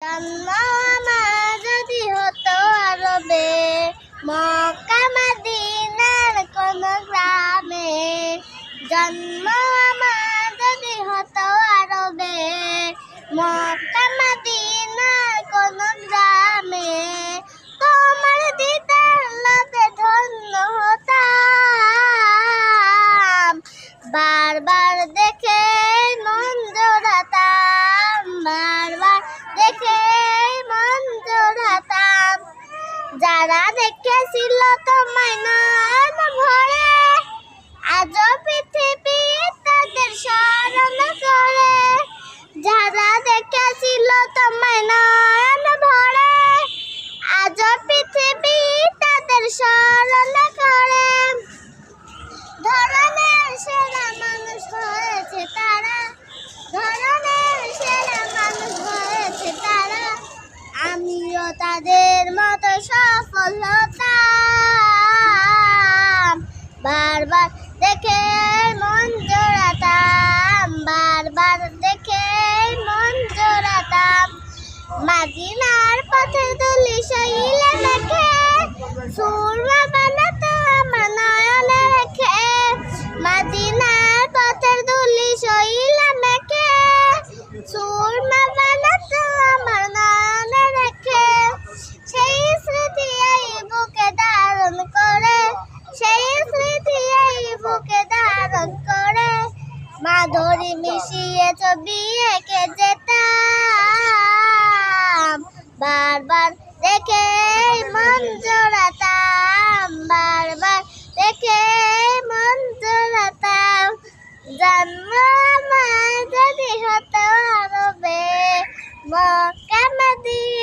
জন্ম আমার যদি হতো আরবে, মক্কা মদিনার কোন গ্রামে। জন্ম আমার যদি হতো আরবে, মক্কা মদিনার কোন গ্রামে। তোমার দিদার লাভে ধন্য হতাম, বারবার দেখে মন জোড়াতাম, বারবার দেখে মন জোড়াতাম। যারা দেখেছিল তোমায় নয়ন ভরে, আজও পৃথিবী তাদের স্মরণ করে। যারা দেখেছিল তোমায় নয়ন ভরে, আজও পৃথিবী তাদের স্মরণ করে। ধরনের সেরা মানুষ হয়েছে তারা, ধরনের সেরা মানুষ হয়েছে তারা। আমিও তাদের মতো সফল হতাম, বারবার দেখে মন জোড়াতাম, বারবার দেখে মন জোড়াতাম। মদিনার পথের ধুলি শৈলে মেখে, সুরমা বানাতো আমার নয়নে রেখে। মদিনার পথের ধুলি শৈলে মেখে, সুরমা বানাতো আমার নয়নে রেখে। সেই স্মৃতি এই বুকে ধারণ করে, সেই স্মৃতি এই বুকে ধারণ করে। মাধুরী মিশিয়ে ছবি এঁকে যেতাম, বারবার দেখে মন জোড়াতাম, বারবার দেখে মন জোড়াতাম। জন্ম আমার যদি হতো আরবে, মক্কা মদিনা